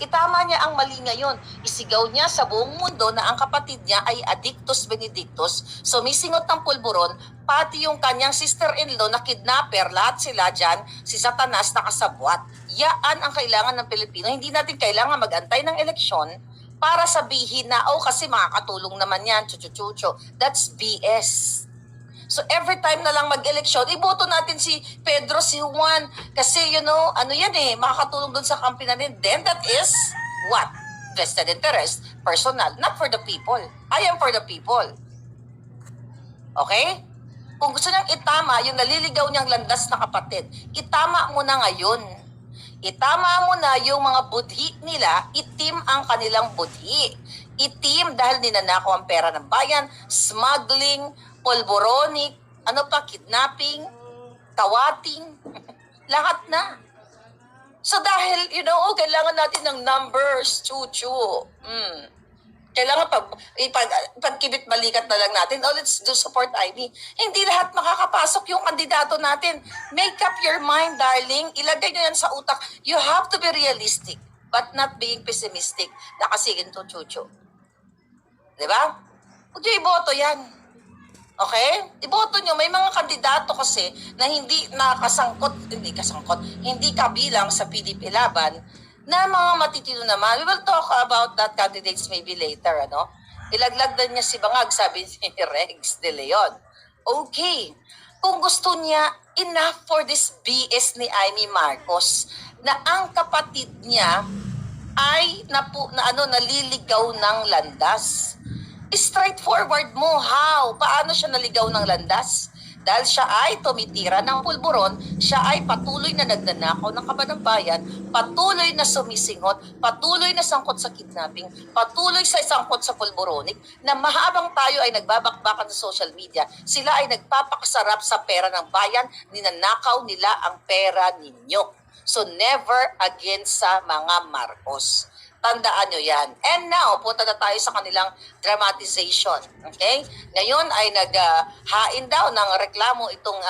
Itama niya ang mali ngayon. Isigaw niya sa buong mundo na ang kapatid niya ay addictus benedictus, sumisingot ng pulburon, pati yung kanyang sister-in-law na kidnapper, lahat sila dyan, si Satanas na kasabwat. Yaan ang kailangan ng Pilipino. Hindi natin kailangan mag-antay ng eleksyon para sabihin na, oh, kasi makakatulong naman yan, chuchuchucho. That's BS. So every time na lang mag-eleksyon, iboto natin si Pedro, si Juan. Kasi ano yan makakatulong dun sa kampi natin. Then that is what? Vested interest, personal, not for the people. I am for the people. Okay? Kung gusto niyang itama yung naliligaw niyang landas na kapatid, itama mo na ngayon. Itama mo na yung mga budhi nila, itim ang kanilang budhi. Itim dahil ninanakaw ang pera ng bayan, smuggling, polboronic, kidnapping, tawating, lahat na. So dahil, kailangan natin ng numbers, chuchu. Kailangan pagkibit balikat na lang natin, let's do support IB. Hindi lahat makakapasok yung kandidato natin. Make up your mind, darling. Ilagay nyo yan sa utak. You have to be realistic, but not being pessimistic. Nakasigin to, chuchu. Diba? Huwag nyo iboto yan. Okay? Iboto nyo. May mga kandidato kasi na hindi hindi kabilang sa PDP laban na mga matitino naman. We will talk about that candidates maybe later, Ilaglag na niya si Bangag, sabi ni Rex de Leon. Okay. Kung gusto niya, enough for this BS ni Amy Marcos na ang kapatid niya ay naliligaw ng landas. Straightforward mo, how? Paano siya naligaw ng landas? Dahil siya ay tumitira ng pulburon, siya ay patuloy na nagnanakaw ng kaban ng bayan, patuloy na sumisingot, patuloy na sangkot sa kidnapping, patuloy sa sangkot sa pulboronic, na mahabang tayo ay nagbabakbakan sa social media, sila ay nagpapakasarap sa pera ng bayan, ninanakaw nila ang pera ninyo. So never again sa mga Marcos. Tandaan nyo yan. And now, punta na tayo sa kanilang dramatization. Okay? Ngayon ay naghain daw ng reklamo itong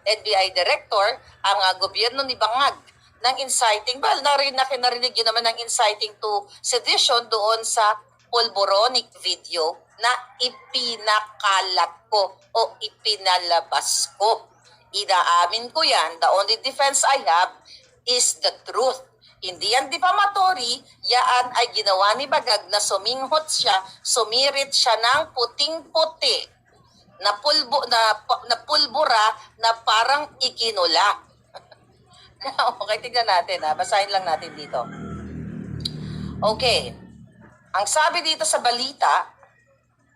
NBI director, ang gobyerno ni Bangag, ng inciting. Well, narinig yun naman ng inciting to sedition doon sa polboronic video na ipinakalat ko o ipinalabas ko. Inaamin ko yan. The only defense I have is the truth. Hindi yan defamatory, yaan ay ginawa ni Bangag na suminghot siya, sumirit siya ng puting-puti na pulbura na parang iginula. Okay, tignan natin basahin lang natin dito. Okay, ang sabi dito sa balita,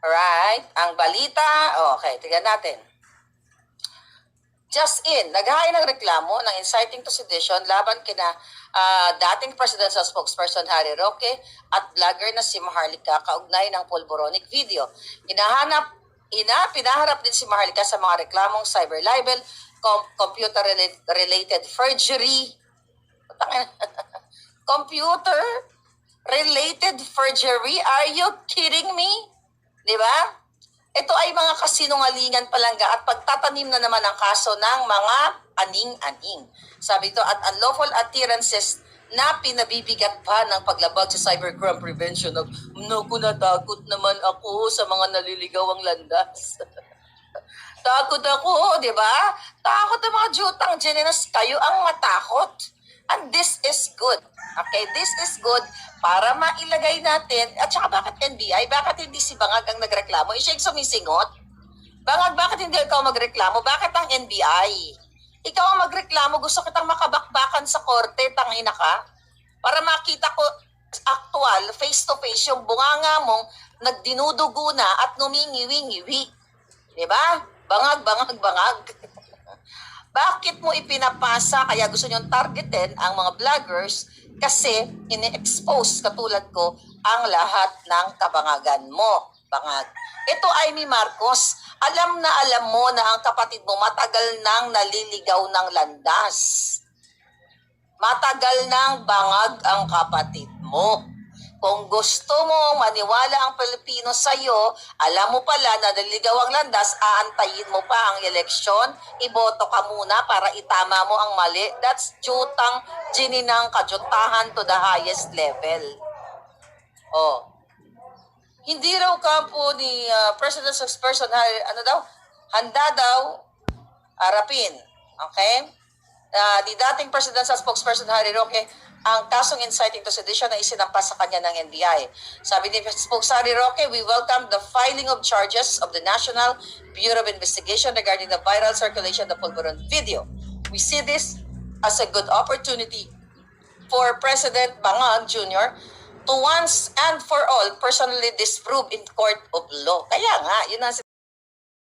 right, ang balita, okay, tignan natin. Just in, naghain ng reklamo ng inciting to sedition laban kina dating presidential spokesperson Harry Roque at vlogger na si Maharlika kaugnay ng polboronic video. Pinaharap din si Maharlika sa mga reklamong cyber libel, computer-related perjury, computer-related perjury, are you kidding me? Diba? Ito ay mga kasinungalingan palangga at pagtatanim na naman ang kaso ng mga aning-aning. Sabi ito, at unlawful utterances na pinabibigat pa ng paglabag sa cybercrime prevention. Natakot naman ako sa mga naliligaw ang landas. Takot ako, di ba? Takot ang mga jutang generous, kayo ang matakot. And this is good. Okay, this is good para mailagay natin. At saka bakit NBI? Bakit hindi si Bangag ang nagreklamo? Siya yung sumisingot? Bangag, bakit hindi ikaw magreklamo? Bakit ang NBI? Ikaw ang magreklamo, gusto kitang makabakbakan sa korte, tangina ka? Para makita ko actual, face-to-face, yung bunganga mong nagdinudugo na at numingiwi-ngiwi. Diba? Bangag, bangag, bangag. Bakit mo ipinapasa, kaya gusto niyong targetin ang mga vloggers kasi ini-expose katulad ko ang lahat ng kabangagan mo, Bangag. Ito ay ni Marcos. Alam na alam mo na ang kapatid mo matagal nang naliligaw ng landas. Matagal nang bangag ang kapatid mo. Kung gusto mo maniwala ang Pilipino sa'yo, alam mo pala na naligaw ang landas, aantayin mo pa ang eleksyon, iboto ka muna para itama mo ang mali. That's jutang gininang kajutahan to the highest level. Oh. Hindi raw kampo ni President spokesperson, handa daw harapin. Okay? Ni dating presidential spokesperson Harry Roque, ang kasong inciting to sedition na isinampas sa kanya ng NBI. Sabi ni Spokesperson Harry Roque, we welcome the filing of charges of the National Bureau of Investigation regarding the viral circulation of the Pulveron video. We see this as a good opportunity for President Bangang Jr. to once and for all personally disprove in court of law. Kaya nga, yun ang